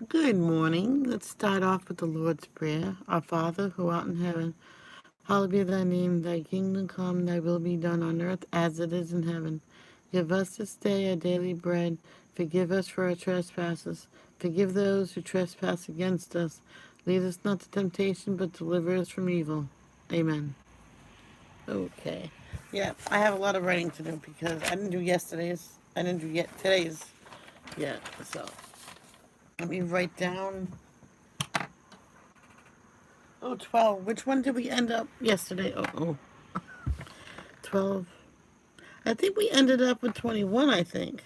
Good morning. Let's start off with the Lord's Prayer. Our Father, who art in heaven, hallowed be thy name. Thy kingdom come, thy will be done on earth as it is in heaven. Give us this day our daily bread. Forgive us for our trespasses. Forgive those who trespass against us. Lead us not to temptation, but deliver us from evil. Amen. Okay. Yeah, I have a lot of writing to do because I didn't do yesterday's. I didn't do yet today's yet. So let me write down. Oh, 12. Which one did we end up yesterday? 12. I think we ended up with 21, I think.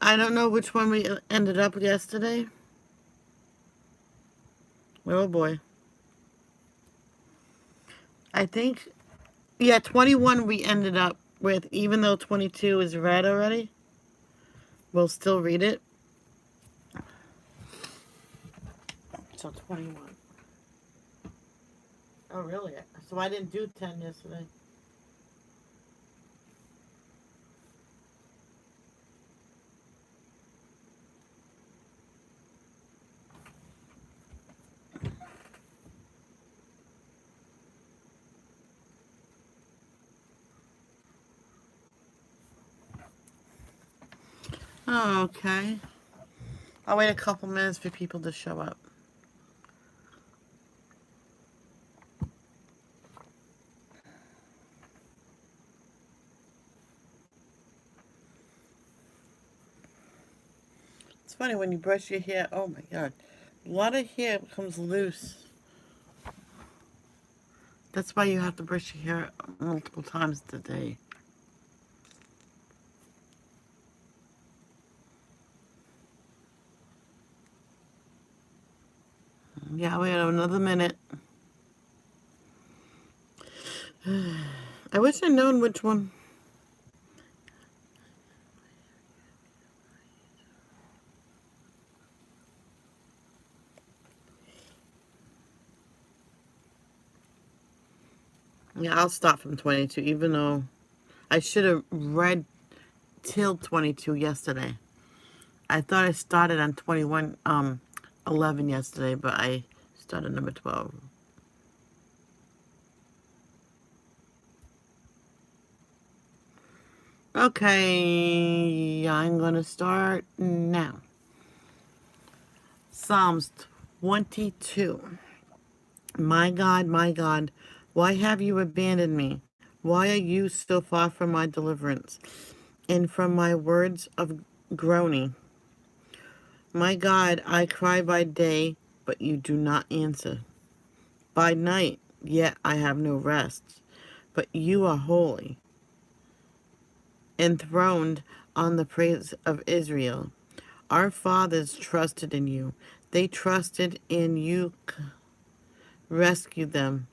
I don't know which one we ended up with yesterday. Oh boy. I think, yeah, 21 we ended up with, even though 22 is read already. We'll still read it. So 21. Oh, really? So I didn't do 10 yesterday. Oh, okay. I'll wait a couple minutes for people to show up. It's funny when you brush your hair. Oh my god. A lot of hair becomes loose. That's why you have to brush your hair multiple times a day. Yeah, we have another minute. I wish I'd known which one. Yeah, I'll stop from 22, even though I should have read till 22 yesterday. I thought I started on 21, 11 yesterday, but I started number 12. Okay, I'm gonna start now. Psalms 22. My God, why have you abandoned me? Why are you so far from my deliverance and from my words of groaning? My God, I cry by day, but you do not answer. By night, yet I have no rest. But you are holy, enthroned on the praise of Israel. Our fathers trusted in you. They trusted in you, rescued them.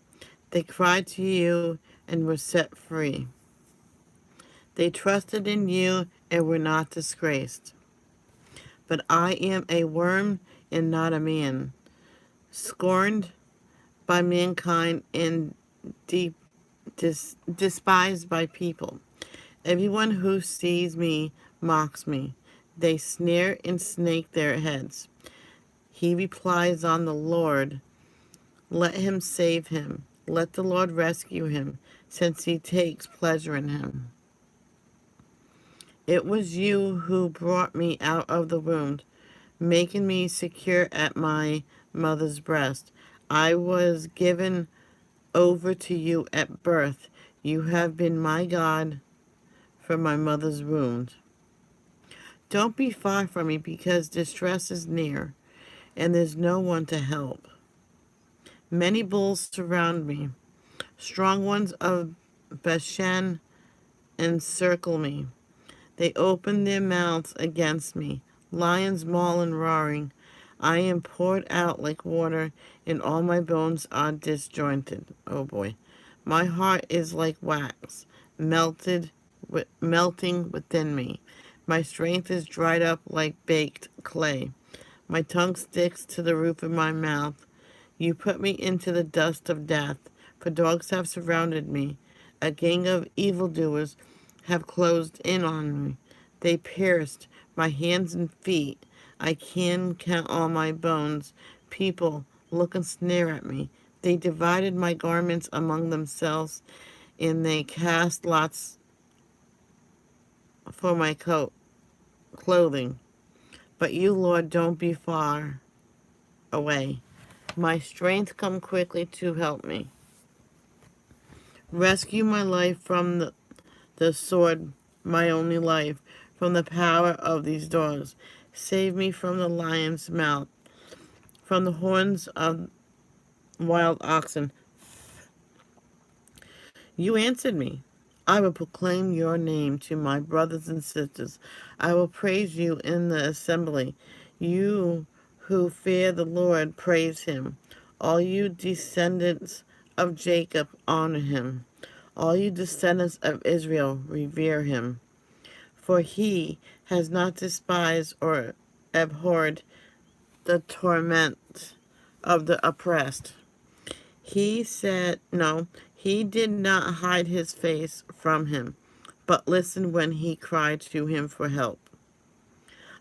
They cried to you and were set free. They trusted in you and were not disgraced. But I am a worm and not a man, scorned by mankind and deep despised by people. Everyone who sees me mocks me. They snare and snake their heads. He replies on the Lord. Let him save him. Let the Lord rescue him, since he takes pleasure in him. It was you who brought me out of the womb, making me secure at my mother's breast. I was given over to you at birth. You have been my God from my mother's womb. Don't be far from me, because distress is near, and there's no one to help. Many bulls surround me. Strong ones of Bashan encircle me. They open their mouths against me. Lions maul and roaring. I am poured out like water, and all my bones are disjointed. Oh boy. My heart is like wax, melting within me. My strength is dried up like baked clay. My tongue sticks to the roof of my mouth. You put me into the dust of death, for dogs have surrounded me. A gang of evildoers have closed in on me. They pierced my hands and feet. I can count all my bones. People look and snare at me. They divided my garments among themselves, and they cast lots for my clothing. But you, Lord, don't be far away. My strength come quickly to help me. Rescue my life from the sword, my only life, from the power of these dogs. Save me from the lion's mouth, from the horns of wild oxen. You answered me. I will proclaim your name to my brothers and sisters. I will praise you in the assembly. You who fear the Lord, praise him. All you descendants of Jacob, honor him. All you descendants of Israel, revere him. For he has not despised or abhorred the torment of the oppressed. He said, no, he did not hide his face from him, but listened when he cried to him for help.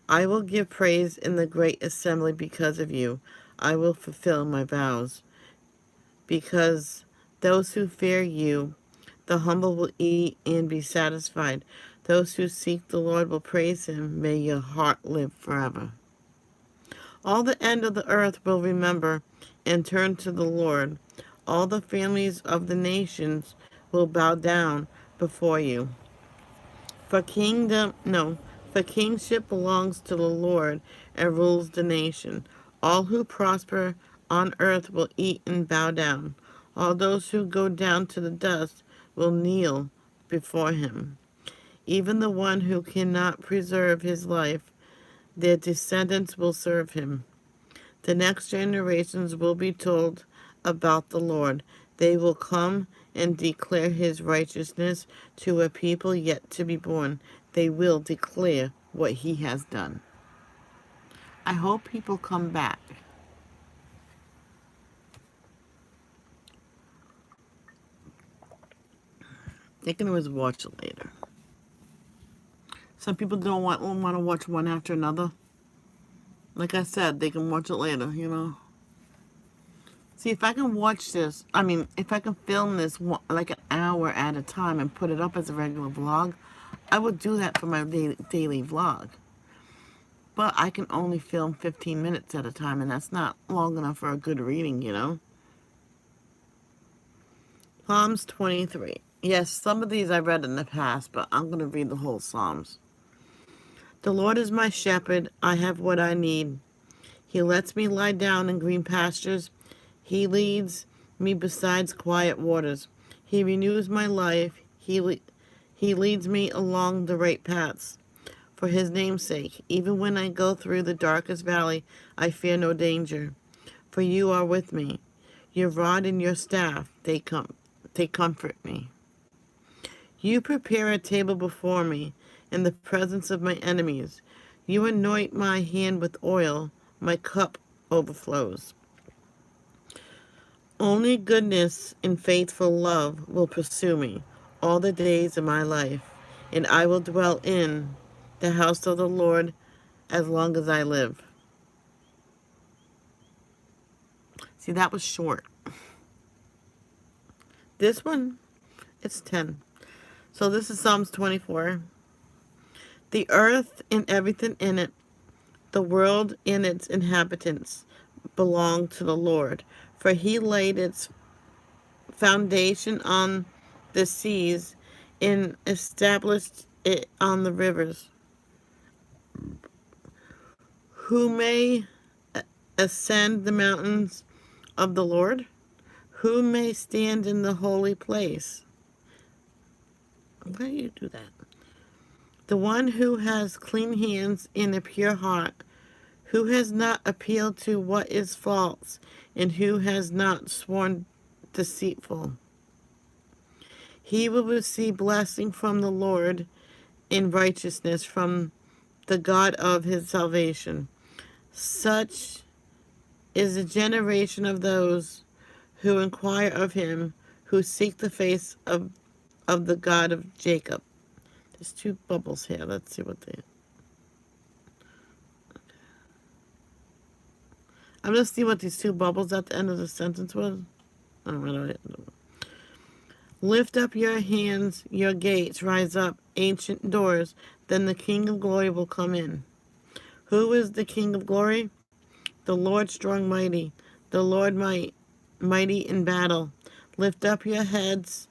I will give praise in the great assembly because of you. I will fulfill my vows. Because those who fear you, the humble will eat and be satisfied. Those who seek the Lord will praise him. May your heart live forever. All the end of the earth will remember and turn to the Lord. All the families of the nations will bow down before you. For for kingship belongs to the Lord and rules the nation. All who prosper on earth will eat and bow down. All those who go down to the dust will kneel before him. Even the one who cannot preserve his life, their descendants will serve him. The next generations will be told about the Lord. They will come and declare his righteousness to a people yet to be born. They will declare what he has done. I hope people come back. They can always watch it later. Some people don't want to watch one after another. Like I said, they can watch it later, you know. See, if I can watch this, if I can film this like an hour at a time and put it up as a regular vlog, I would do that for my daily vlog. But I can only film 15 minutes at a time, and that's not long enough for a good reading, you know. Psalms 23. Yes, some of these I read in the past, but I'm going to read the whole Psalms. The Lord is my shepherd. I have what I need. He lets me lie down in green pastures. He leads me beside quiet waters. He renews my life. He leads me along the right paths. For his name's sake, even when I go through the darkest valley, I fear no danger. For you are with me. Your rod and your staff, they comfort me. You prepare a table before me in the presence of my enemies. You anoint my hand with oil. My cup overflows. Only goodness and faithful love will pursue me all the days of my life, and I will dwell in the house of the Lord as long as I live. See, that was short. This one, it's 10. So this is Psalms 24. The earth and everything in it, the world and its inhabitants, belong to the Lord, for he laid its foundation on the seas and established it on the rivers. Who may ascend the mountains of the Lord? Who may stand in the holy place? Why do you do that? The one who has clean hands and a pure heart, who has not appealed to what is false, and who has not sworn deceitful. He will receive blessing from the Lord and righteousness from the God of his salvation. Such is the generation of those who inquire of him, who seek the face of the God of Jacob. There's two bubbles here. Let's see what they... I'm going to see what these two bubbles at the end of the sentence was. I don't know. Lift up your hands, your gates, rise up, ancient doors, then the King of glory will come in. Who is the King of glory? The Lord strong mighty, the Lord mighty in battle. Lift up your heads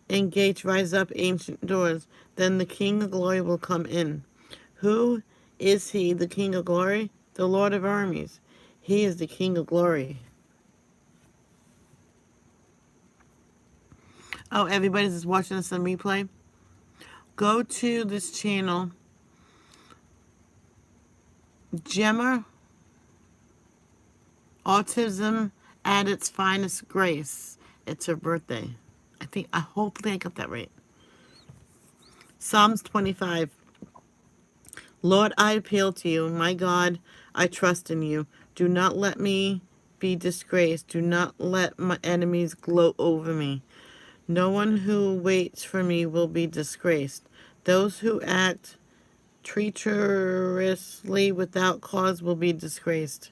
and gates, rise up, ancient doors, then the King of glory will come in. Who is he, the King of glory? The Lord of armies. He is the King of glory. Oh, everybody's just watching this on replay. Go to this channel, Gemma Autism at its Finest Grace. It's her birthday. Hopefully I got that right. Psalms 25. Lord, I appeal to you. My God, I trust in you. Do not let me be disgraced. Do not let my enemies gloat over me. No one who waits for me will be disgraced. Those who act treacherously without cause will be disgraced.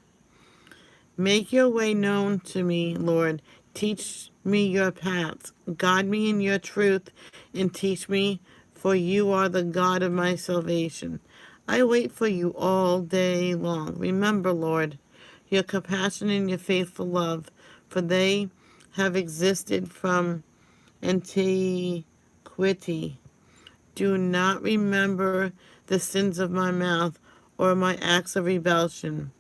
Make your way known to me, Lord. Teach me your paths. Guide me in your truth and teach me, for you are the God of my salvation. I wait for you all day long. Remember, Lord, your compassion and your faithful love, for they have existed from antiquity. Do not remember the sins of my mouth or my acts of rebellion.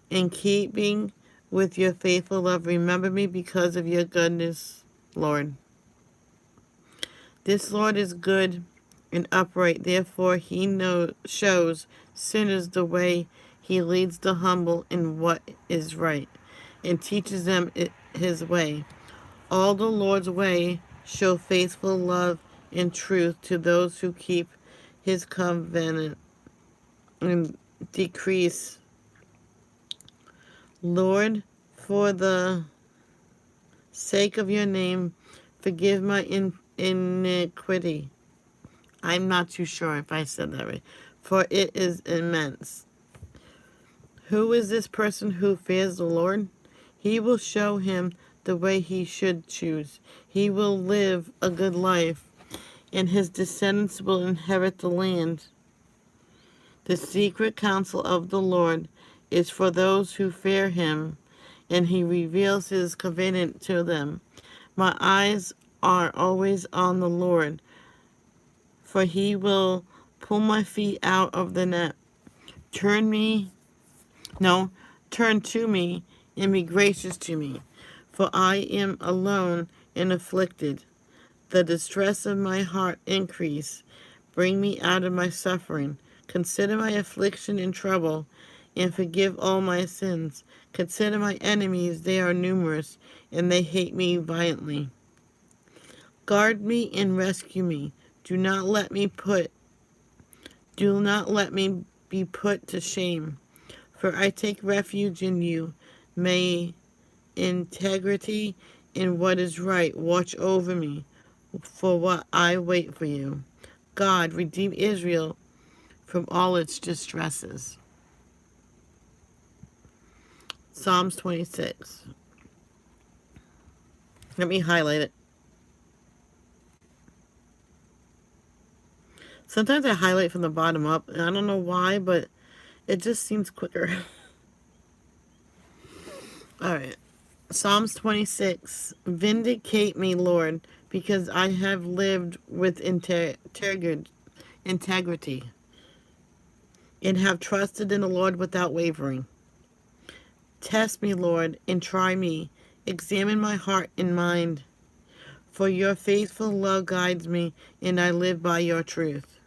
In keeping with your faithful love, remember me because of your goodness, Lord. This Lord is good and upright, therefore he shows sinners the way. He leads the humble in what is right and teaches them his way. All the Lord's way show faithful love and truth to those who keep his covenant and decrease. Lord, for the sake of your name, forgive my iniquity. I'm not too sure if I said that right, for it is immense. Who is this person who fears the Lord? He will show him the way he should choose. He will live a good life, and his descendants will inherit the land. The secret counsel of the Lord is for those who fear him, and he reveals his covenant to them. My eyes are always on the Lord, for he will pull my feet out of the net. Turn to me and be gracious to me, for I am alone and afflicted. The distress of my heart increase. Bring me out of my suffering. Consider my affliction and trouble, and forgive all my sins. Consider my enemies, they are numerous, and they hate me violently. Guard me and rescue me. Do not let me be put to shame, for I take refuge in you. May integrity in what is right watch over me, for what I wait for you. God, redeem Israel from all its distresses. Psalms 26. Let me highlight it. Sometimes I highlight from the bottom up, and I don't know why, but it just seems quicker. Alright. Psalms 26. Vindicate me, Lord, because I have lived with integrity and have trusted in the Lord without wavering. Test me, Lord, and try me. Examine my heart and mind. For your faithful love guides me, and I live by your truth.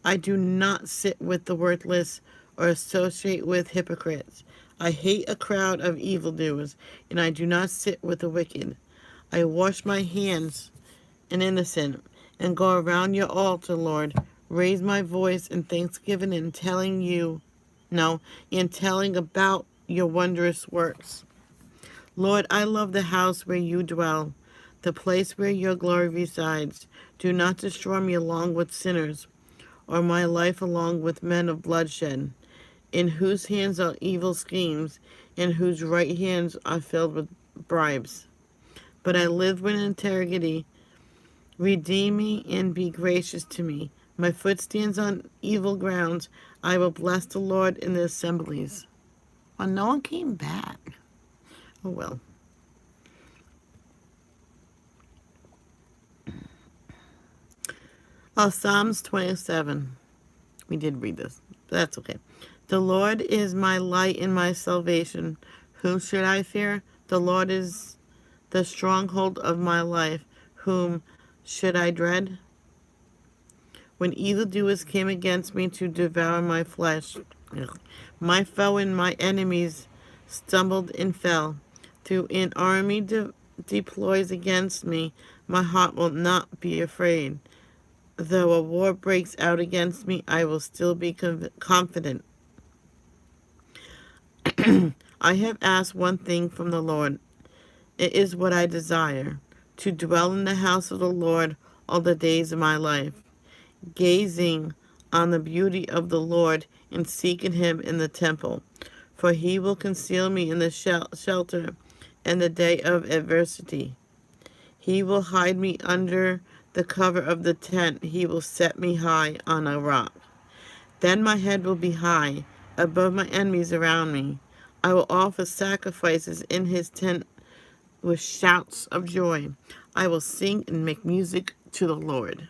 I do not sit with the worthless or associate with hypocrites. I hate a crowd of evildoers, and I do not sit with the wicked. I wash my hands in innocent and go around your altar, Lord. Raise my voice in thanksgiving and telling you No, in telling about your wondrous works. Lord, I love the house where you dwell, the place where your glory resides. Do not destroy me along with sinners, or my life along with men of bloodshed, in whose hands are evil schemes, and whose right hands are filled with bribes. But I live with integrity. Redeem me and be gracious to me. My foot stands on evil grounds. I will bless the Lord in the assemblies. Well, no one came back. Oh well. Oh, Psalms 27. We did read this. But that's okay. The Lord is my light and my salvation. Whom should I fear? The Lord is the stronghold of my life. Whom should I dread? When evildoers came against me to devour my flesh, my foe and my enemies stumbled and fell. Though an army deploys against me, my heart will not be afraid. Though a war breaks out against me, I will still be confident. I have asked one thing from the Lord. It is what I desire, to dwell in the house of the Lord all the days of my life, gazing on the beauty of the Lord and seeking him in the temple. For he will conceal me in the shelter in the day of adversity. He will hide me under the cover of the tent. He will set me high on a rock. Then my head will be high above my enemies around me. I will offer sacrifices in his tent with shouts of joy. I will sing and make music to the Lord.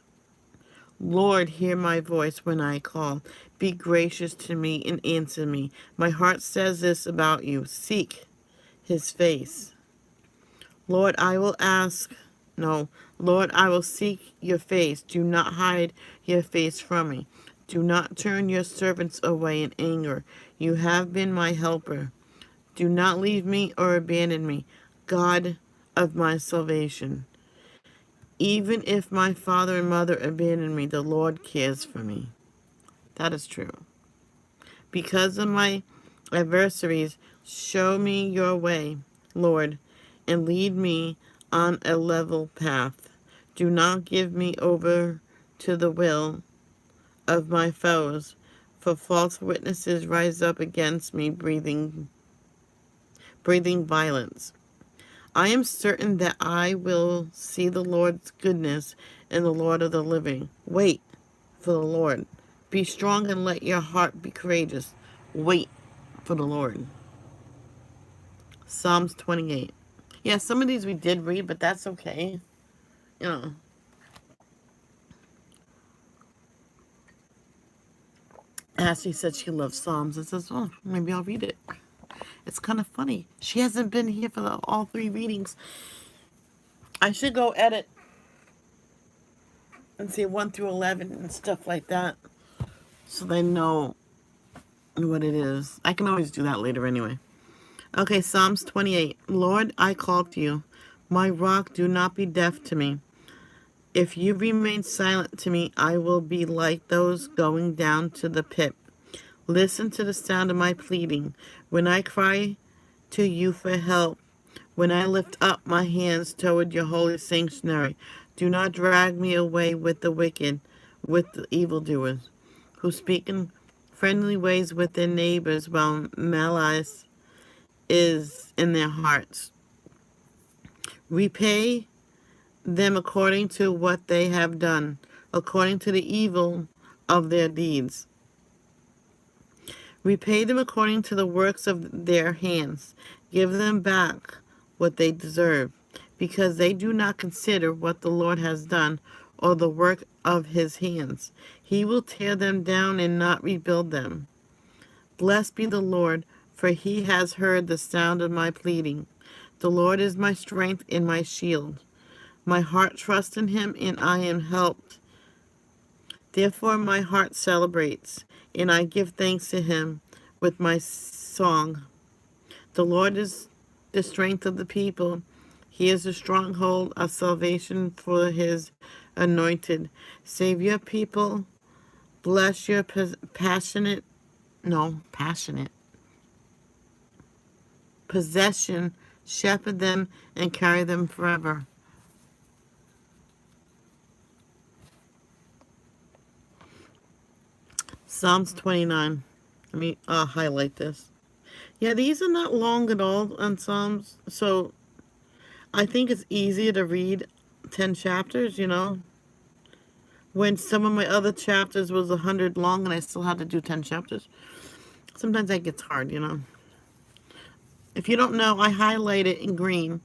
Lord, hear my voice when I call. Be gracious to me and answer me. My heart says this about you. Seek his face. Lord, I will ask. No, Lord, I will seek your face. Do not hide your face from me. Do not turn your servants away in anger. You have been my helper. Do not leave me or abandon me, God of my salvation. Even if my father and mother abandon me, the Lord cares for me. That is true. Because of my adversaries, show me your way, Lord, and lead me on a level path. Do not give me over to the will of my foes, for false witnesses rise up against me, breathing violence. I am certain that I will see the Lord's goodness in the Lord of the living. Wait for the Lord. Be strong and let your heart be courageous. Wait for the Lord. Psalms 28. Yeah, some of these we did read, but that's okay. You know. Ashley said she loves Psalms. I says, oh, maybe I'll read it. It's kind of funny. She hasn't been here for all three readings. I should go edit and see 1 through 11 and stuff like that, so they know what it is. I can always do that later anyway. Okay, Psalms 28. Lord, I call to you. My rock, do not be deaf to me. If you remain silent to me, I will be like those going down to the pit. Listen to the sound of my pleading. When I cry to you for help, when I lift up my hands toward your holy sanctuary, do not drag me away with the wicked, with the evildoers, who speak in friendly ways with their neighbors while malice is in their hearts. Repay them according to what they have done, according to the evil of their deeds. Repay them according to the works of their hands. Give them back what they deserve, because they do not consider what the Lord has done or the work of his hands. He will tear them down and not rebuild them. Blessed be the Lord, for he has heard the sound of my pleading. The Lord is my strength and my shield. My heart trusts in him, and I am helped. Therefore my heart celebrates, and I give thanks to him with my song. The Lord is the strength of the people. He is a stronghold of salvation for his anointed. Save your people. Bless your passionate No, passionate. Possession, shepherd them and carry them forever. Psalms 29. Let me highlight this. Yeah, these are not long at all on Psalms, so I think it's easier to read 10 chapters, when some of my other chapters was 100 long and I still had to do 10 chapters. Sometimes that gets hard. If you don't know, I highlight it in green.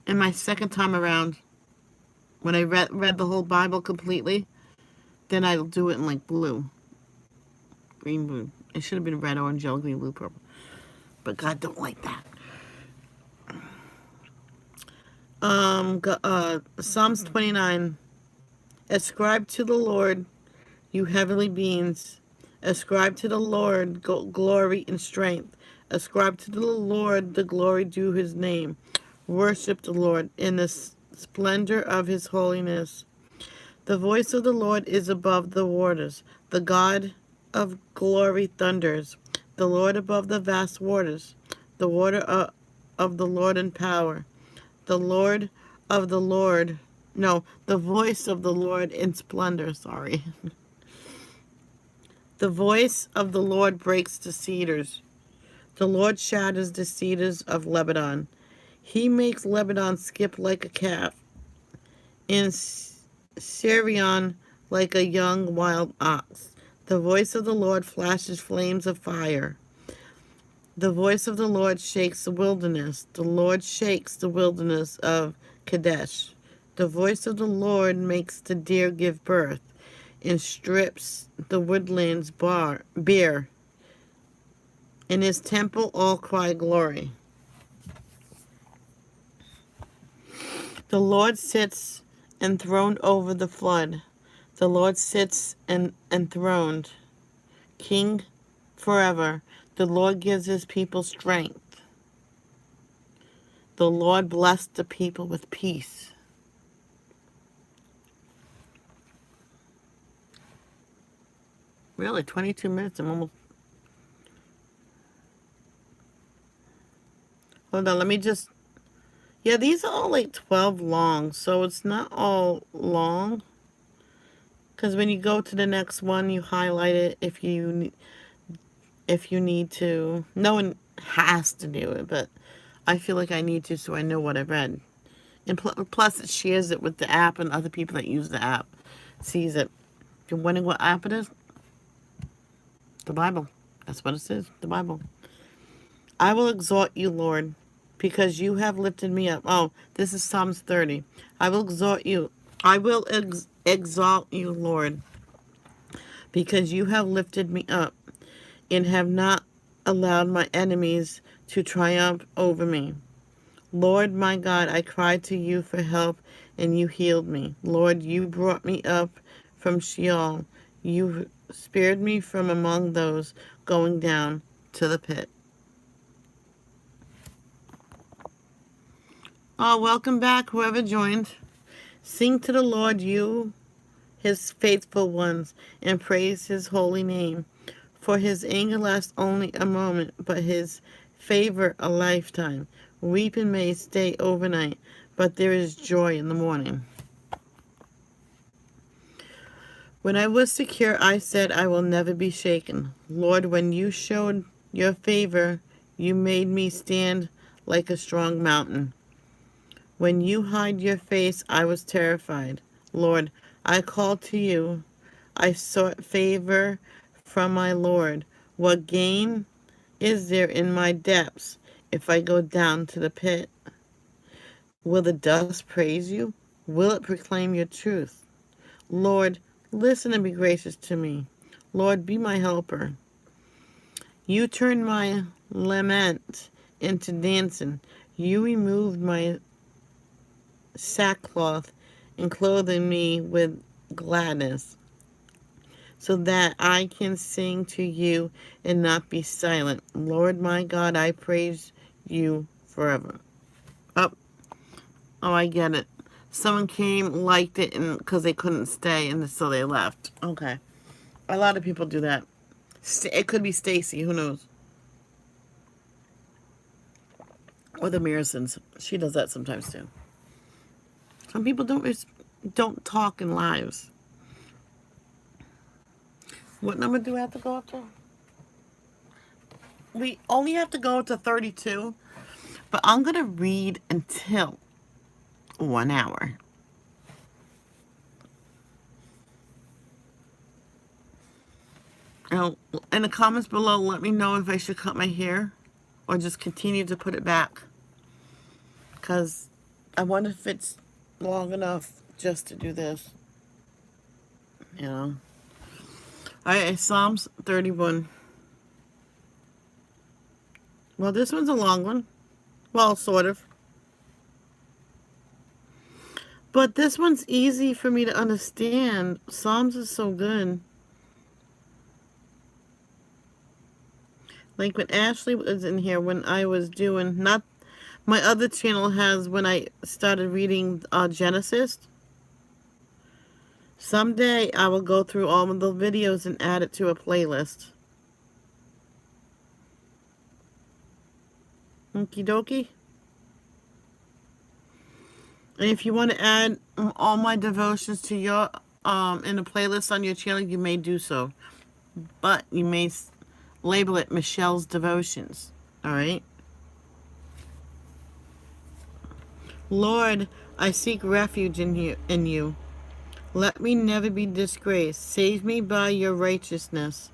And my second time around, when I read the whole Bible completely, then I'll do it in like blue. Green, blue. It should have been red, orange, yellow, green, blue, purple. But God don't like that. Psalms 29. Ascribe to the Lord, you heavenly beings. Ascribe to the Lord glory and strength. Ascribe to the Lord the glory due his name. Worship the Lord in the splendor of his holiness. The voice of the Lord is above the waters. The God of glory thunders. The Lord above the vast waters. The water of the Lord in power. The Lord of the Lord. No, the voice of the Lord in splendor. Sorry. The voice of the Lord breaks the cedars. The Lord shatters the cedars of Lebanon. He makes Lebanon skip like a calf, and Syrian like a young wild ox. The voice of the Lord flashes flames of fire. The voice of the Lord shakes the wilderness. The Lord shakes the wilderness of Kadesh. The voice of the Lord makes the deer give birth and strips the woodlands bare. In his temple all cry glory. The Lord sits enthroned over the flood. The Lord sits enthroned, King forever. The Lord gives his people strength. The Lord blessed the people with peace. Really, 22 minutes. I'm almost... Hold on, let me just... Yeah, these are all like 12 long, so it's not all long. Because when you go to the next one, you highlight it if you need to. No one has to do it, but I feel like I need to so I know what I read. And plus, it shares it with the app, and other people that use the app sees it. You're wondering what app it is? The Bible. That's what it says, the Bible. I will exalt you, Lord, because you have lifted me up. Oh, this is Psalms 30. I will exalt you. I will exalt you, Lord, because you have lifted me up and have not allowed my enemies to triumph over me. Lord my God, I cried to you for help, and you healed me. Lord, you brought me up from Sheol. You spared me from among those going down to the pit. Oh, welcome back, whoever joined. Sing to the Lord, you, his faithful ones, and praise his holy name. For his anger lasts only a moment, but his favor a lifetime. Weeping may stay overnight, but there is joy in the morning. When I was secure, I said, I will never be shaken. Lord, when you showed your favor, you made me stand like a strong mountain. When you hide your face, I was terrified. Lord, I called to you. I sought favor from my Lord. What gain is there in my depths if I go down to the pit? Will the dust praise you? Will it proclaim your truth? Lord, listen and be gracious to me. Lord, be my helper. You turned my lament into dancing. You removed my sackcloth and clothing me with gladness, so that I can sing to you and not be silent. Lord my God, I praise you forever. Oh, I get it. Someone came, liked it, and because they couldn't stay, and so they left. Okay. A lot of people do that. It could be Stacy, who knows? Or the Mirasons. She does that sometimes too. Some people don't talk in lives. What number do we have to go up to? We only have to go to 32, but I'm going to read until 1 hour. Now, in the comments below, let me know if I should cut my hair or just continue to put it back. Because I wonder if it's long enough just to do this. You know. Alright, Psalms 31. Well, this one's a long one. Well, sort of. But this one's easy for me to understand. Psalms is so good. Like when Ashley was in here, when I was doing, not, my other channel has, when I started reading Genesis. Someday I will go through all of the videos and add it to a playlist. Okie dokie. And if you want to add all my devotions to your in a playlist on your channel, you may do so. But you may label it Michelle's Devotions. Alright? Lord, I seek refuge in you. Let me never be disgraced. Save me by your righteousness.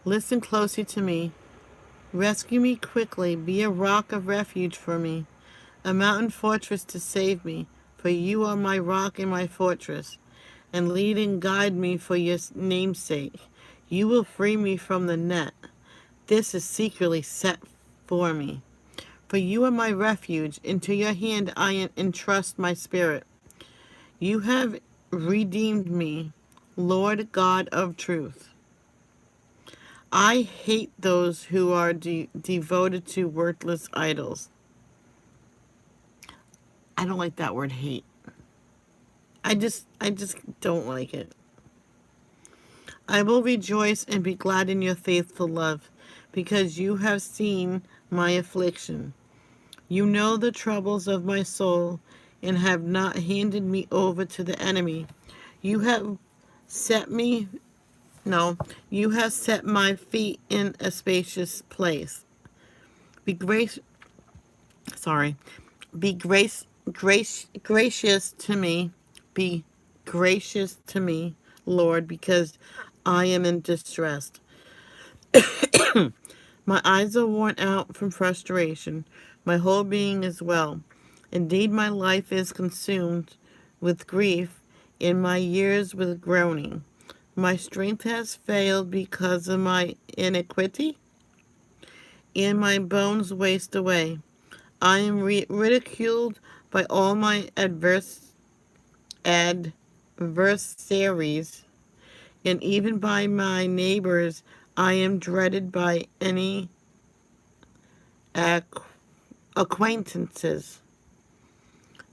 Listen closely to me. Rescue me quickly. Be a rock of refuge for me, a mountain fortress to save me. For you are my rock and my fortress, and lead and guide me for your name's sake. You will free me from the net. This is secretly set for me. For you are my refuge. Into your hand I entrust my spirit. You have redeemed me, Lord God of truth. I hate those who are devoted to worthless idols. I don't like that word, hate. I just don't like it. I will rejoice and be glad in your faithful love, because you have seen my affliction. You know the troubles of my soul, and have not handed me over to the enemy. You have set my feet in a spacious place. Be gracious to me. Be gracious to me, Lord, because I am in distress. My eyes are worn out from frustration. My whole being is well. Indeed, my life is consumed with grief, and my years with groaning. My strength has failed because of my iniquity, and my bones waste away. I am ridiculed by all my adversaries, and even by my neighbors. I am dreaded by any acquaintances.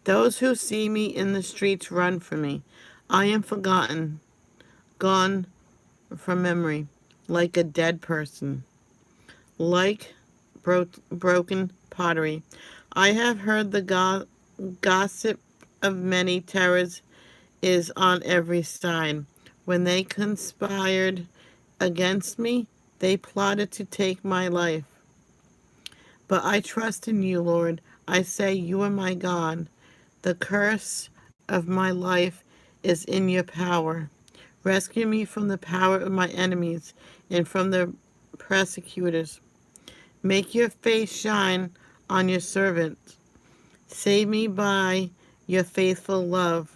Those who see me in the streets run from me. I am forgotten, gone from memory, like a dead person, like broken pottery. I have heard the gossip of many terrors is on every side. When they conspired against me, they plotted to take my life. But I trust in you, Lord. I say you are my God. The curse of my life is in your power. Rescue me from the power of my enemies and from the persecutors. Make your face shine on your servant. Save me by your faithful love.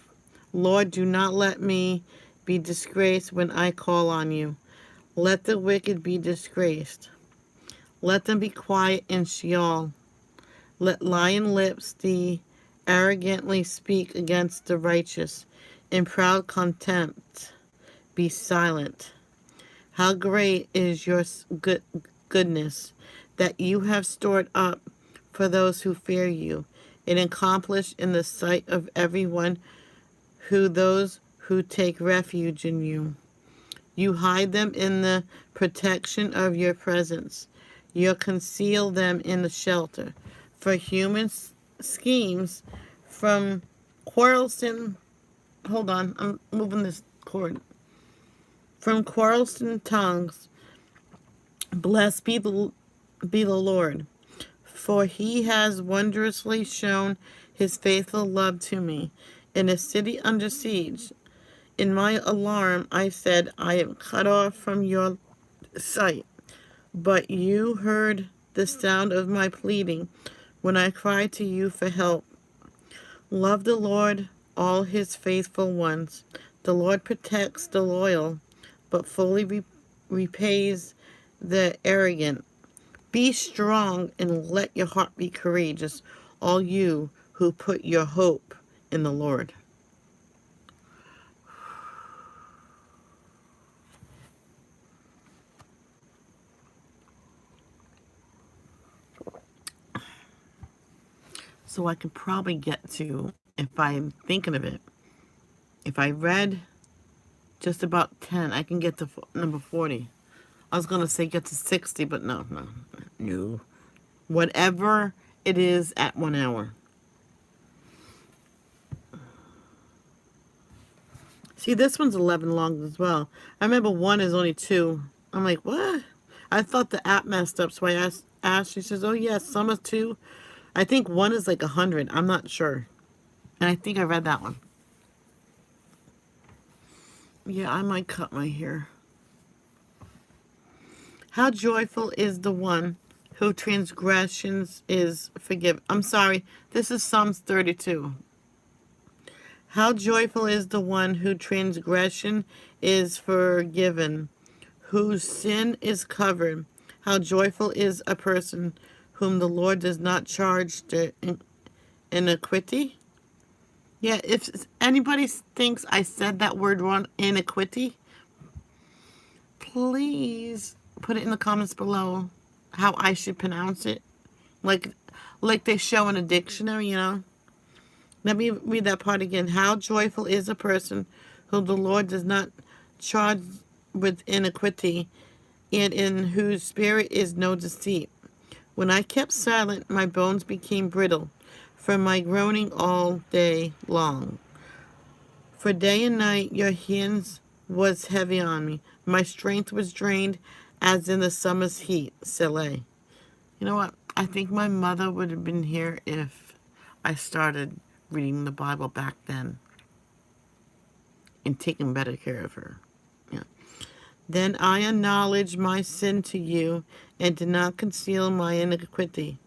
Lord, do not let me be disgraced when I call on you. Let the wicked be disgraced. Let them be quiet in Sheol. Let lying lips arrogantly speak against the righteous. In proud contempt be silent. How great is your goodness that you have stored up for those who fear you, and accomplished in the sight of everyone those who take refuge in you. You hide them in the protection of your presence. You conceal them in the shelter. For human schemes from quarrelsome, hold on, I'm moving this cord. From quarrelsome tongues, blessed be the Lord, for he has wondrously shown his faithful love to me. In a city under siege, in my alarm, I said, I am cut off from your sight. But you heard the sound of my pleading when I cried to you for help. Love the Lord, all his faithful ones. The Lord protects the loyal, but fully repays the arrogant. Be strong and let your heart be courageous, all you who put your hope in the Lord. So I can probably get to, if I'm thinking of it, if I read just about 10, I can get to number 40. I was going to say get to 60, but no. Whatever it is at 1 hour. See, this one's 11 long as well. I remember 1 is only 2. I'm like, what? I thought the app messed up, so I asked Ash. She says, oh, yes, some is 2. I think 1 is like 100. I'm not sure. And I think I read that one. Yeah, I might cut my hair. How joyful is the one who transgressions is forgiven. I'm sorry, this is Psalms 32. How joyful is the one whose transgression is forgiven, whose sin is covered. How joyful is a person whom the Lord does not charge the iniquity. Yeah, if anybody thinks I said that word wrong, iniquity, please put it in the comments below how I should pronounce it. Like they show in a dictionary, you know. Let me read that part again. How joyful is a person whom the Lord does not charge with iniquity, and in whose spirit is no deceit. When I kept silent, my bones became brittle from my groaning all day long. For day and night your hands was heavy on me. My strength was drained as in the summer's heat. Selah. You know what? I think my mother would have been here if I started reading the Bible back then and taking better care of her. Yeah. Then I acknowledged my sin to you and did not conceal my iniquity.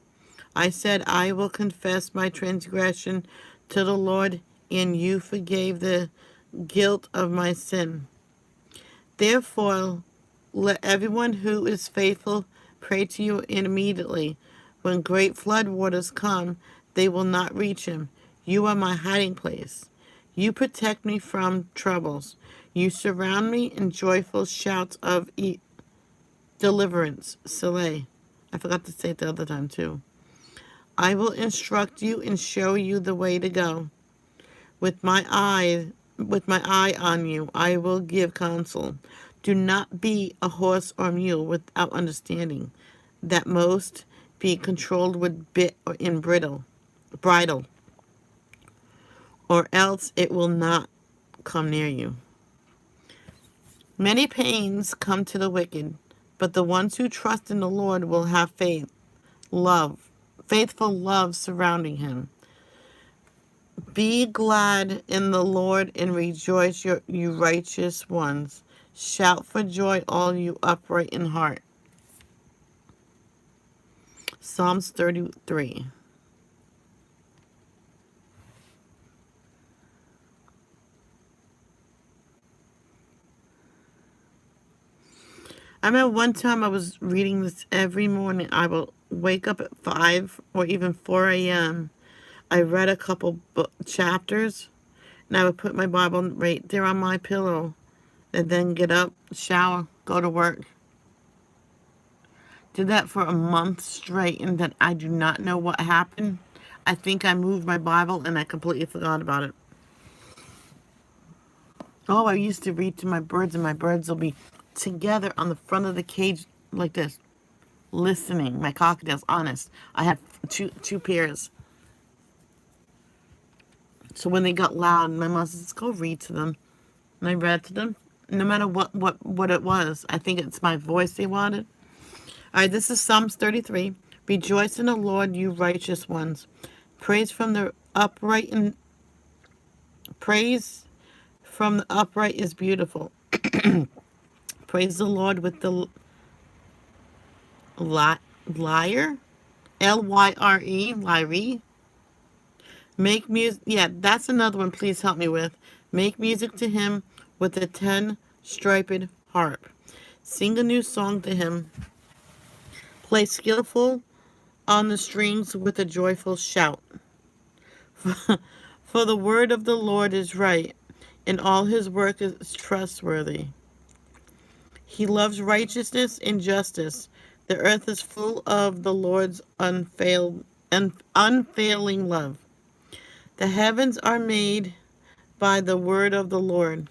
I said, I will confess my transgression to the Lord, and you forgave the guilt of my sin. Therefore, let everyone who is faithful pray to you immediately. When great flood waters come, they will not reach him. You are my hiding place. You protect me from troubles. You surround me in joyful shouts of deliverance. Selah. I forgot to say it the other time too. I will instruct you and show you the way to go. With my eye on you, I will give counsel. Do not be a horse or mule without understanding, that most be controlled with bit or in bridle, or else it will not come near you. Many pains come to the wicked, but the ones who trust in the Lord will have faithful love surrounding him. Be glad in the Lord and rejoice, you righteous ones. Shout for joy, all you upright in heart. Psalms 33. I remember one time I was reading this every morning. I will wake up at 5 or even 4 a.m. I read a couple chapters, and I would put my Bible right there on my pillow, and then get up, shower, go to work. Did that for a month straight, and then I do not know what happened. I think I moved my Bible, and I completely forgot about it. Oh, I used to read to my birds, and my birds will be together on the front of the cage like this, listening. My cockatiels, honest. I had two pairs. So when they got loud, my mom says, "Go read to them." And I read to them, no matter what it was. I think it's my voice they wanted. All right, this is Psalms 33. Rejoice in the Lord, you righteous ones. Praise from the upright and praise from the upright is beautiful. Praise the Lord with the lyre, Lyre, lyre. Make music. Yeah, that's another one. Please help me with. Make music to him with a 10-striped harp. Sing a new song to him. Play skillful on the strings with a joyful shout. For the word of the Lord is right, and all his work is trustworthy. He loves righteousness and justice. The earth is full of the Lord's unfailing love. The heavens are made by the word of the Lord,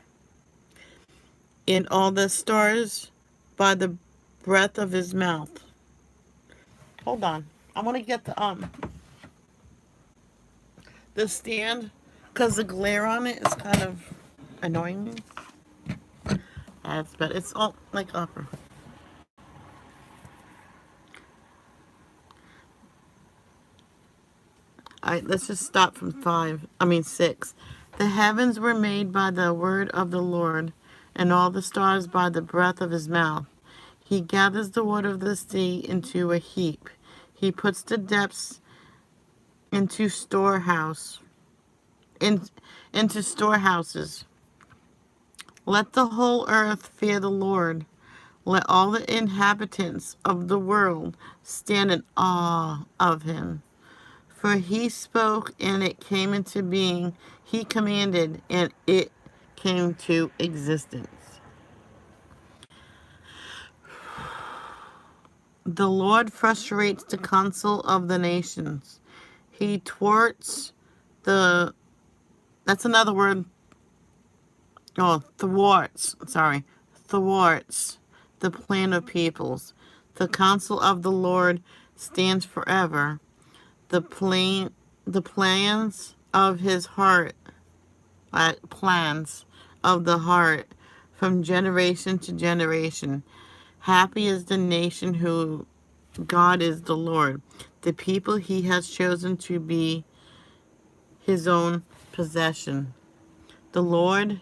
and all the stars by the breath of his mouth. Hold on. I want to get the stand because the glare on it is kind of annoying me. But it's all like upper. All right, let's just stop from 6. The heavens were made by the word of the Lord, and all the stars by the breath of his mouth. He gathers the water of the sea into a heap. He puts the depths into into storehouses. Let the whole earth fear the Lord. Let all the inhabitants of the world stand in awe of him. For he spoke and it came into being. He commanded and it came to existence. The Lord frustrates the counsel of the nations. He thwarts the, that's another word. Oh, thwarts the plan of peoples. The counsel of the Lord stands forever. The plans of his heart, plans of the heart from generation to generation. Happy is the nation who God is the Lord, the people he has chosen to be his own possession. The Lord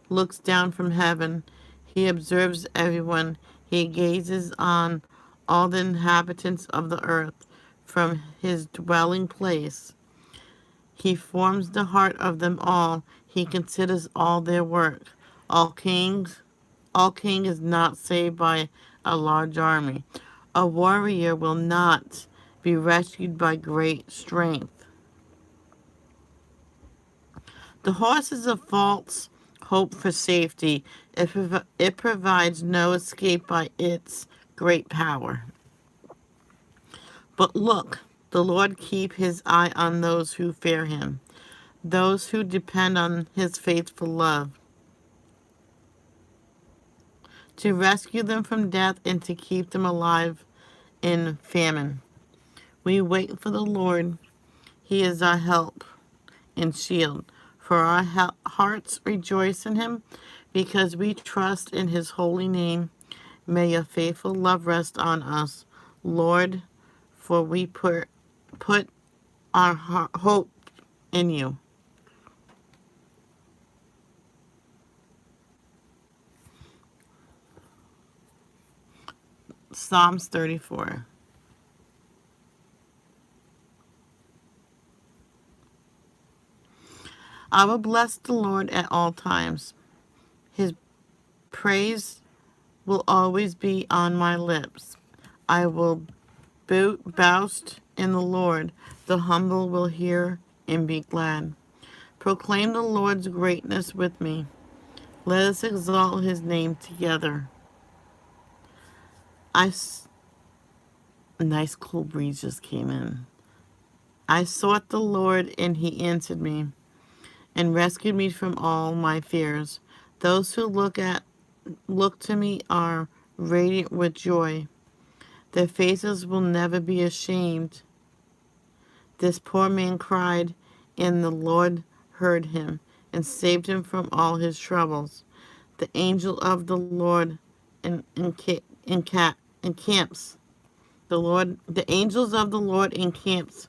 looks down from heaven. He observes everyone. He gazes on all the inhabitants of the earth from his dwelling place. He forms the heart of them all. He considers all their work. All king is not saved by a large army. A warrior will not be rescued by great strength. The horse is a false hope for safety. It provides no escape by its great power. But look, the Lord keep his eye on those who fear him, those who depend on his faithful love, to rescue them from death and to keep them alive in famine. We wait for the Lord. He is our help and shield. For our hearts rejoice in him because we trust in his holy name. May your faithful love rest on us, Lord, for we put our hope in you. Psalms 34. I will bless the Lord at all times. His praise will always be on my lips. I will boast in the Lord. The humble will hear and be glad. Proclaim the Lord's greatness with me. Let us exalt his name together. A nice cool breeze just came in. I sought the Lord and he answered me and rescued me from all my fears. Those who look to me are radiant with joy. Their faces will never be ashamed. This poor man cried, and the Lord heard him and saved him from all his troubles. The angel of the Lord encamps. The angels of the Lord encamps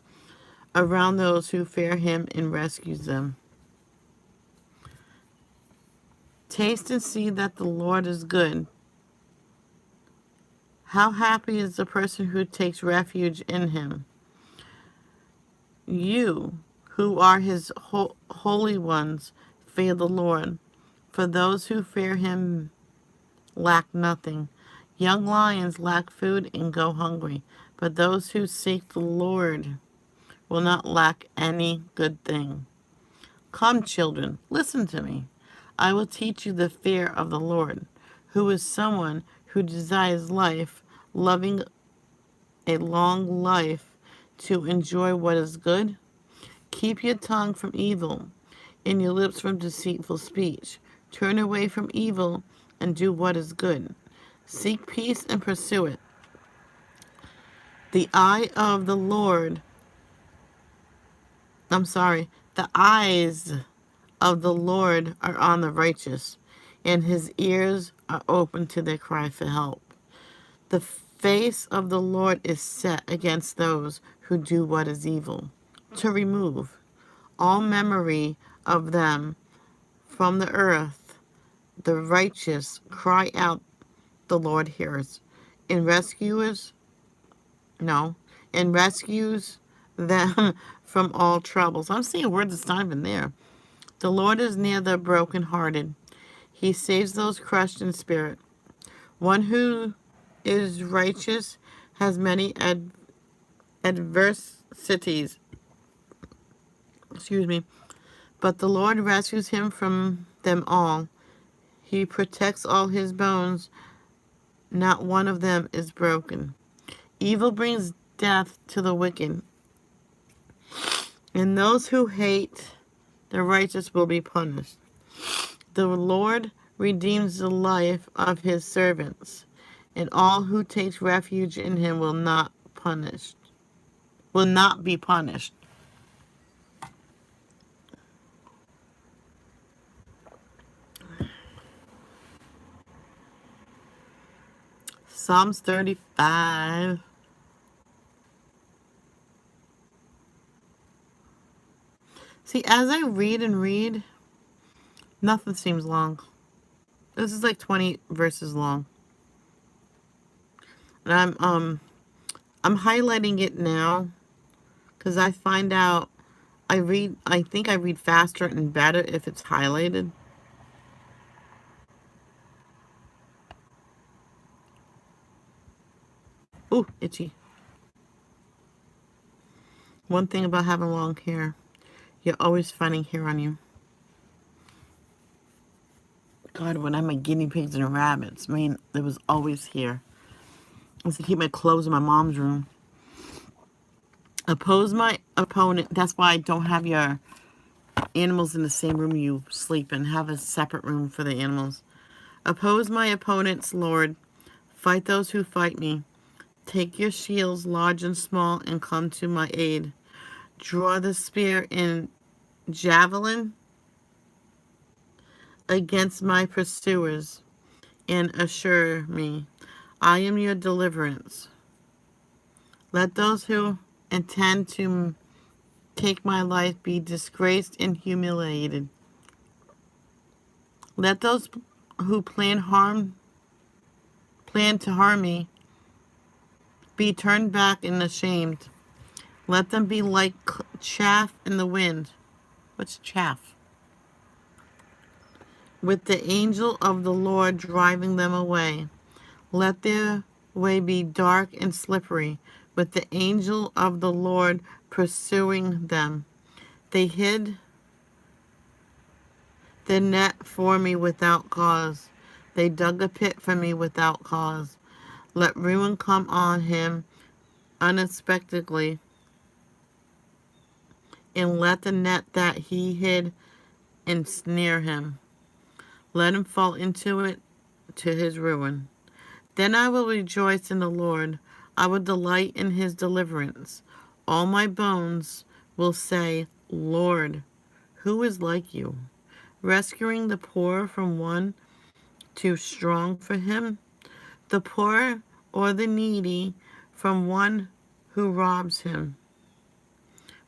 around those who fear him and rescues them. Taste and see that the Lord is good. How happy is the person who takes refuge in him. You, who are his holy ones, fear the Lord. For those who fear him lack nothing. Young lions lack food and go hungry, but those who seek the Lord will not lack any good thing. Come, children, listen to me. I will teach you the fear of the Lord, who is someone who desires life, loving a long life to enjoy what is good. Keep your tongue from evil and your lips from deceitful speech. Turn away from evil and do what is good. Seek peace and pursue it. The eye of the Lord, the eyes of the Lord are on the righteous, and his ears are open to their cry for help. The face of the Lord is set against those who do what is evil, to remove all memory of them from the earth. The righteous cry out, the Lord hears, and rescues them from all troubles. I'm seeing words that's not even there. The Lord is near the brokenhearted. He saves those crushed in spirit. One who is righteous has many adversities. But the Lord rescues him from them all. He protects all his bones. Not one of them is broken. Evil brings death to the wicked, and those who hate the righteous will be punished. The Lord redeems the life of his servants, and all who take refuge in him will not be punished. Psalms 35. See, as I read and read, nothing seems long. This is like 20 verses long. And I'm highlighting it now because I find out I think I read faster and better if it's highlighted. Ooh, itchy. One thing about having long hair, you're always finding hair on you. God, when I had my guinea pigs and rabbits, man, there was always hair. I used to keep my clothes in my mom's room. Oppose my opponent. That's why I don't have your animals in the same room you sleep in. Have a separate room for the animals. Oppose my opponents, Lord. Fight those who fight me. Take your shields, large and small, and come to my aid. Draw the spear and javelin against my pursuers, and assure me, I am your deliverance. Let those who intend to take my life be disgraced and humiliated. Let those who plan to harm me be turned back and ashamed. Let them be like chaff in the wind. What's chaff? With the angel of the Lord driving them away. Let their way be dark and slippery, with the angel of the Lord pursuing them. They hid the net for me without cause. They dug a pit for me without cause. Let ruin come on him unexpectedly, and let the net that he hid ensnare him. Let him fall into it to his ruin. Then I will rejoice in the Lord. I will delight in his deliverance. All my bones will say, Lord, who is like you? Rescuing the poor from one too strong for him, the poor or the needy from one who robs him.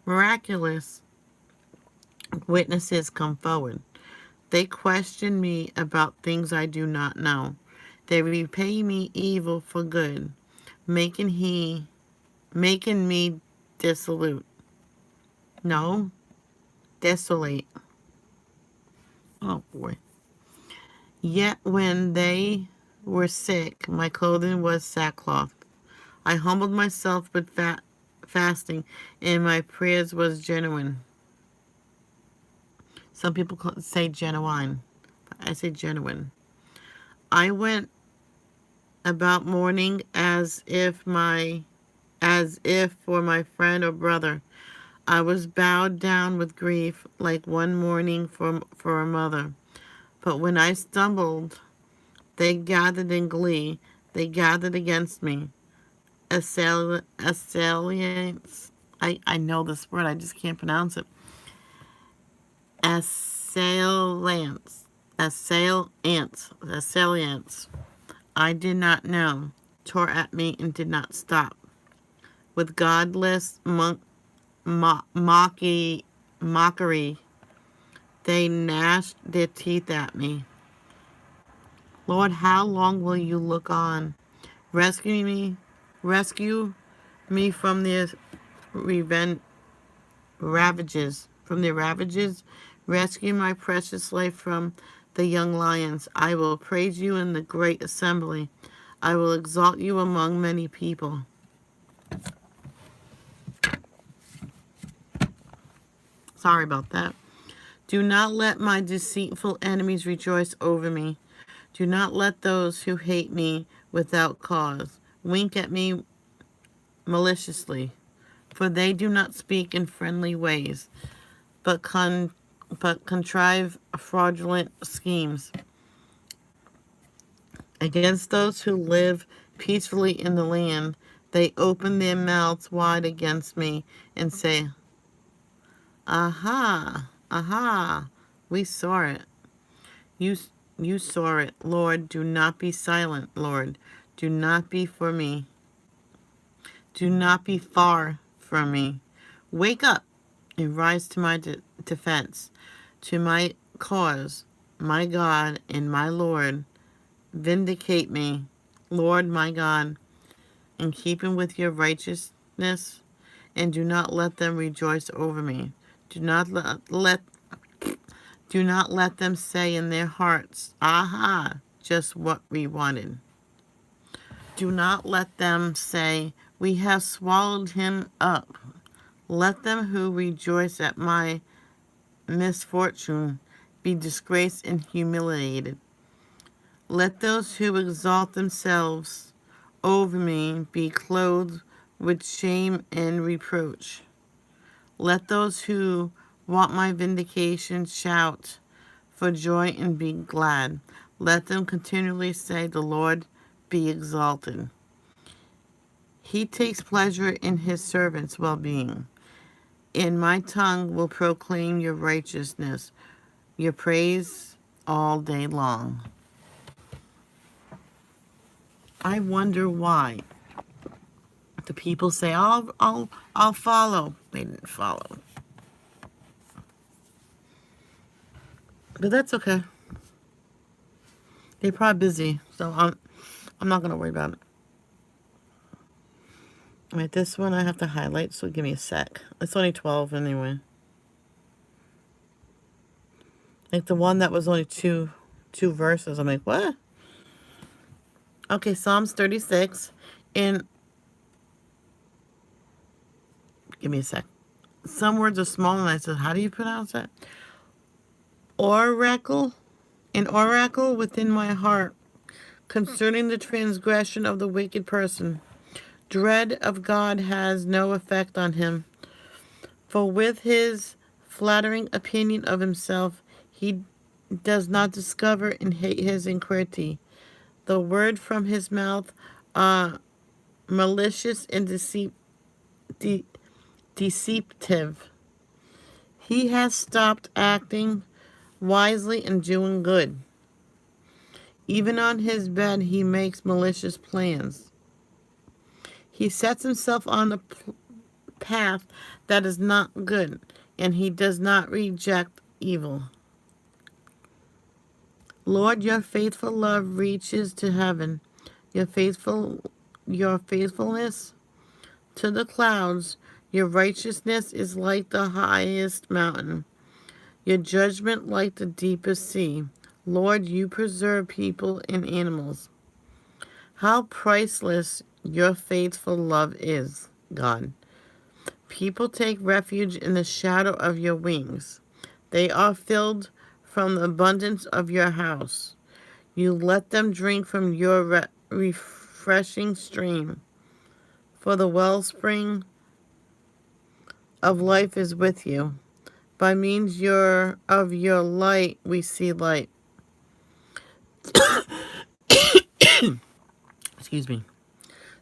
Miraculous witnesses come forward. They question me about things I do not know. They repay me evil for good, making me dissolute. No, desolate. Oh boy. Yet when they were sick, my clothing was sackcloth. I humbled myself with fasting, and my prayers was genuine. Some people say genuine, but I say genuine. I went about mourning as if for my friend or brother. I was bowed down with grief, like one mourning for a mother. But when I stumbled, they gathered in glee. They gathered against me. Assailants. I know this word, I just can't pronounce it. Assailants. Assailants. I did not know. Tore at me and did not stop. With godless mockery, they gnashed their teeth at me. Lord, how long will you look on? Rescue me, rescue me from their ravages. From their ravages, rescue my precious life from the young lions. I will praise you in the great assembly. I will exalt you among many people. Sorry about that. Do not let my deceitful enemies rejoice over me. Do not let those who hate me without cause wink at me maliciously, for they do not speak in friendly ways, but contrive fraudulent schemes against those who live peacefully in the land. They open their mouths wide against me and say, Aha, aha, we saw it. You, you saw it. Lord, do not be silent, Lord. Do not be for me. Do not be far from me. Wake up and rise to my defense, to my cause, my God and my Lord. Vindicate me, Lord my God, in keeping with your righteousness, and do not let them rejoice over me. Do not let them say in their hearts, Aha, just what we wanted. Do not let them say, We have swallowed him up. Let them who rejoice at my misfortune be disgraced and humiliated. Let those who exalt themselves over me be clothed with shame and reproach. Let those who want my vindication shout for joy and be glad. Let them continually say, The Lord be exalted. He takes pleasure in his servants' well-being. And my tongue will proclaim your righteousness, your praise all day long. I wonder why the people say, I'll follow. They didn't follow. But that's okay. They're probably busy, so I'm not gonna worry about it. All right, this one I have to highlight, so give me a sec. It's only 12 anyway. Like the one that was only two verses. I'm like, what? Okay, Psalms 36. And give me a sec. Some words are small, and I said, how do you pronounce that? Oracle. An oracle within my heart concerning the transgression of the wicked person. Dread of God has no effect on him, for with his flattering opinion of himself, he does not discover and hate his iniquity. The word from his mouth are malicious and de- deceptive. He has stopped acting wisely and doing good. Even on his bed, he makes malicious plans. He sets himself on a path that is not good, and he does not reject evil. Lord, your faithful love reaches to heaven. Your faithfulness to the clouds. Your righteousness is like the highest mountain. Your judgment like the deepest sea. Lord, you preserve people and animals. How priceless your faithful love is, God. People take refuge in the shadow of your wings. They are filled from the abundance of your house. You let them drink from your refreshing stream. For the wellspring of life is with you. By means of your light, we see light. Excuse me.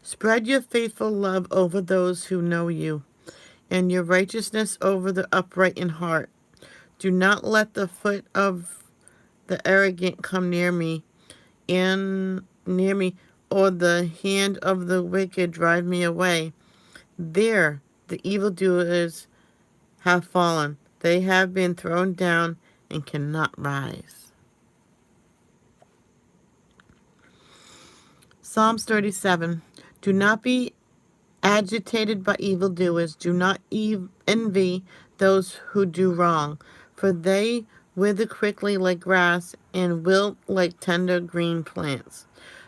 Spread your faithful love over those who know you, and your righteousness over the upright in heart. Do not let the foot of the arrogant come near me, or the hand of the wicked drive me away. There, the evildoers have fallen. They have been thrown down and cannot rise. Psalms 37. Do not be agitated by evildoers. Do not envy those who do wrong, for they wither quickly like grass and wilt like tender green plants.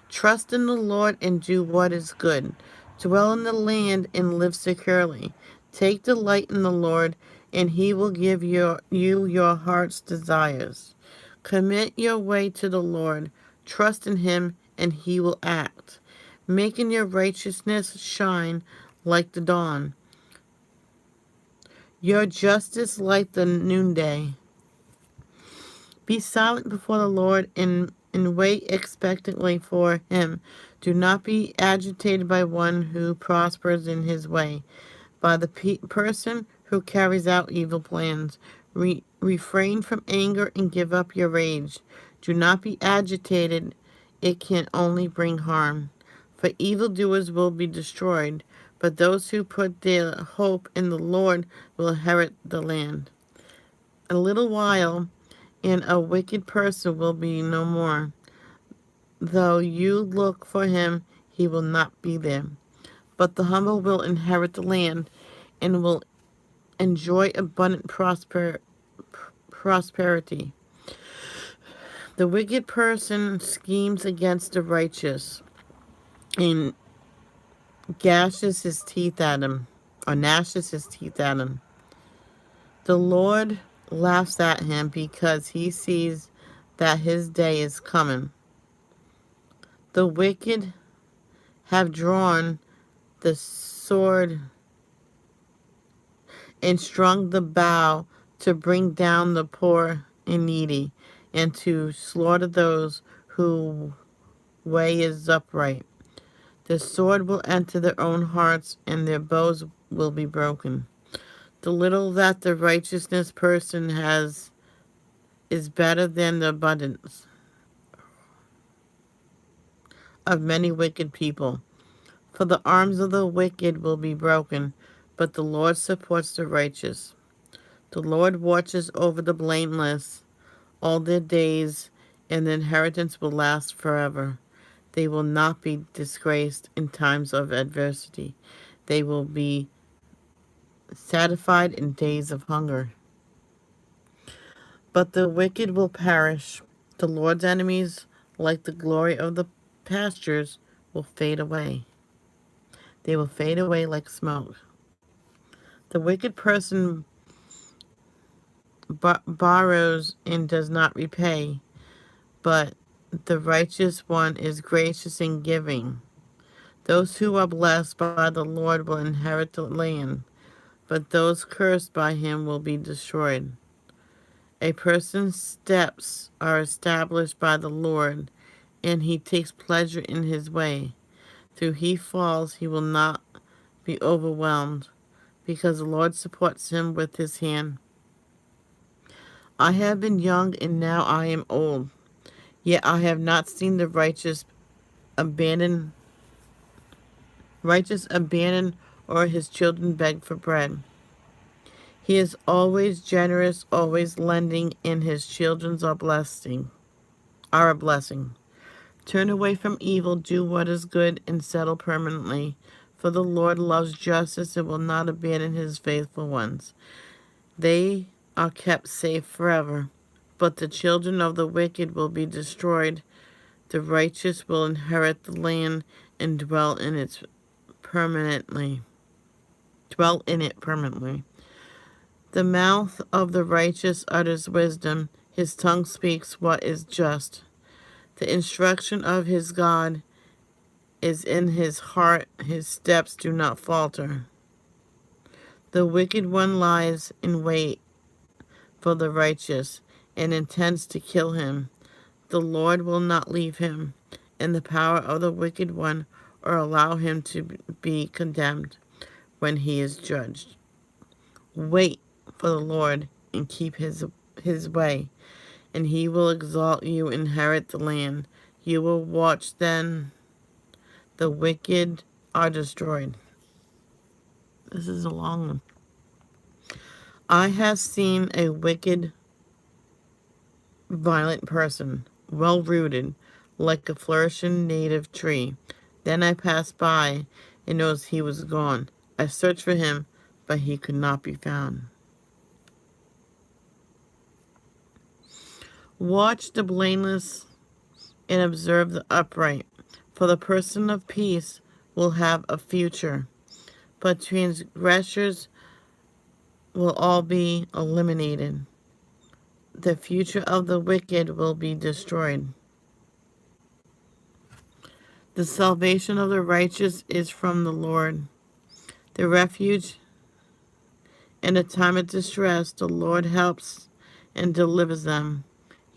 Trust in the Lord and do what is good. Dwell in the land and live securely. Take delight in the Lord, and he will give you your heart's desires. Commit your way to the Lord. Trust in him, and he will act, making your righteousness shine like the dawn, your justice like the noonday. Be silent before the Lord and wait expectantly for him. Do not be agitated by one who prospers in his way, by the person who carries out evil plans. Refrain from anger and give up your rage. Do not be agitated, it can only bring harm. For evildoers will be destroyed, but those who put their hope in the Lord will inherit the land. A little while, and a wicked person will be no more. Though you look for him, he will not be there. But the humble will inherit the land and will enjoy abundant prosperity. The wicked person schemes against the righteous and gashes his teeth at him, or gnashes his teeth at him. The Lord laughs at him because he sees that his day is coming. The wicked have drawn the sword and strung the bow to bring down the poor and needy, and to slaughter those whose way is upright. The sword will enter their own hearts, and their bows will be broken. The little that the righteousness person has is better than the abundance of many wicked people. For the arms of the wicked will be broken, but the Lord supports the righteous. The Lord watches over the blameless all their days, and the inheritance will last forever. They will not be disgraced in times of adversity. They will be satisfied in days of hunger. But the wicked will perish. The Lord's enemies, like the glory of the pastures, will fade away. They will fade away like smoke. The wicked person borrows and does not repay, but the righteous one is gracious in giving. Those who are blessed by the Lord will inherit the land, but those cursed by him will be destroyed. A person's steps are established by the Lord, and he takes pleasure in his way. Though he falls, he will not be overwhelmed, because the Lord supports him with his hand. I have been young, and now I am old, yet I have not seen the abandoned, righteous abandoned, or his children beg for bread. He is always generous, always lending, and his children are a blessing. Turn away from evil, do what is good, and settle permanently. For the Lord loves justice and will not abandon his faithful ones. They are kept safe forever, but the children of the wicked will be destroyed. The righteous will inherit the land and dwell in it permanently. The mouth of the righteous utters wisdom. His tongue speaks what is just. The instruction of his God is in his heart. His steps do not falter. The wicked one lies in wait for the righteous and intends to kill him. The Lord will not leave him in the power of the wicked one, or allow him to be condemned when he is judged. Wait for the Lord and keep his way, and he will exalt you, inherit the land. You will watch, then the wicked are destroyed. This is a long one. I have seen a wicked, violent person, well rooted, like a flourishing native tree. Then I passed by and noticed he was gone. I searched for him, but he could not be found. Watch the blameless and observe the upright, for the person of peace will have a future, but transgressors will all be eliminated. The future of the wicked will be destroyed. The salvation of the righteous is from the Lord. The refuge in a time of distress, the Lord helps and delivers them.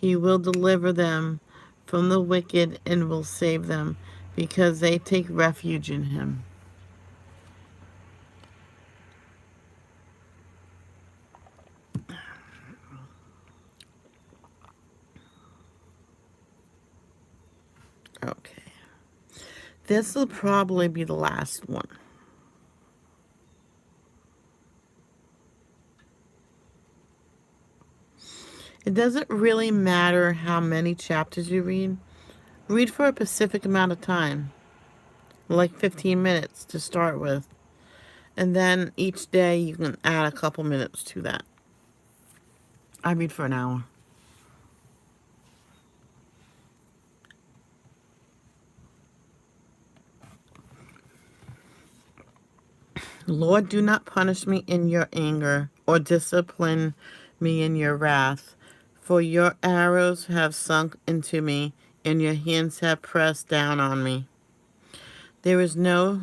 He will deliver them from the wicked and will save them, because they take refuge in him. Okay. This will probably be the last one. It doesn't really matter how many chapters you read. Read for a specific amount of time, like 15 minutes to start with. And then each day you can add a couple minutes to that. I read for an hour. Lord, do not punish me in your anger, or discipline me in your wrath. For your arrows have sunk into me, and your hands have pressed down on me. There is no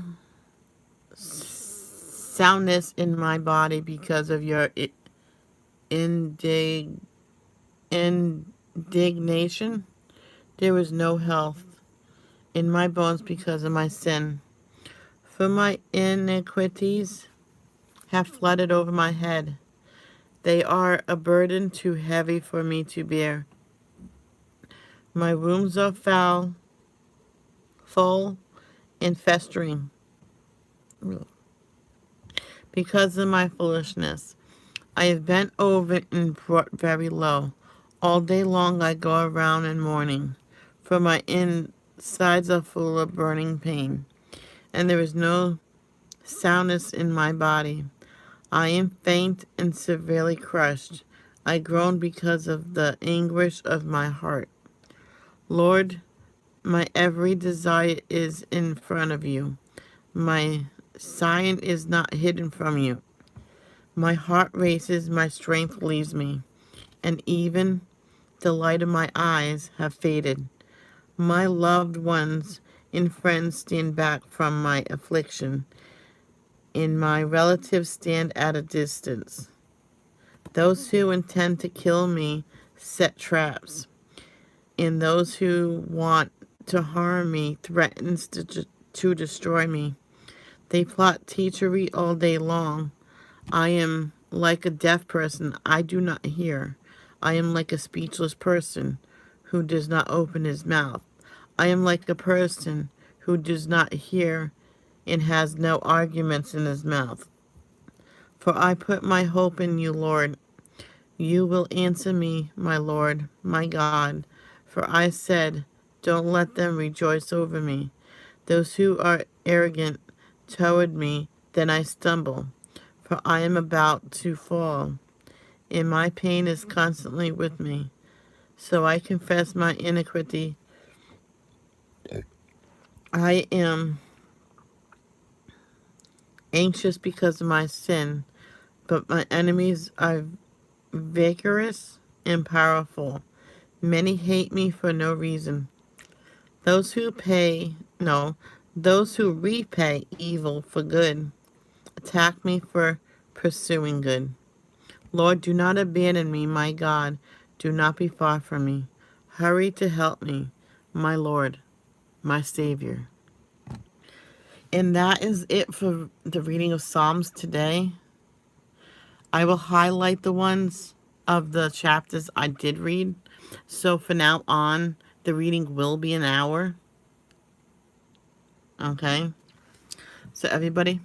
soundness in my body because of your indignation. There is no health in my bones because of my sin. For my iniquities have flooded over my head. They are a burden too heavy for me to bear. My wounds are full, and festering because of my foolishness. I have bent over and brought very low. All day long I go around in mourning, for my insides are full of burning pain, and there is no soundness in my body. I am faint and severely crushed. I groan because of the anguish of my heart. Lord, my every desire is in front of you. My sign is not hidden from you. My heart races, my strength leaves me, and even the light of my eyes have faded. My loved ones and friends stand back from my affliction, and my relatives stand at a distance. Those who intend to kill me set traps, and those who want to harm me threatens to destroy me. They plot treachery all day long. I am like a deaf person. I do not hear. I am like a speechless person who does not open his mouth. I am like a person who does not hear and has no arguments in his mouth. For I put my hope in you, Lord. You will answer me, my Lord, my God. For I said, don't let them rejoice over me. Those who are arrogant toward me, then I stumble, for I am about to fall, and my pain is constantly with me. So I confess my iniquity. I am anxious because of my sin, but my enemies are vigorous and powerful. Many hate me for no reason. Those who those who repay evil for good attack me for pursuing good. Lord, do not abandon me, my God. Do not be far from me. Hurry to help me, my Lord, my Savior. And that is it for the reading of Psalms today. I will highlight the ones of the chapters I did read. So for now on, the reading will be an hour. Okay? So everybody,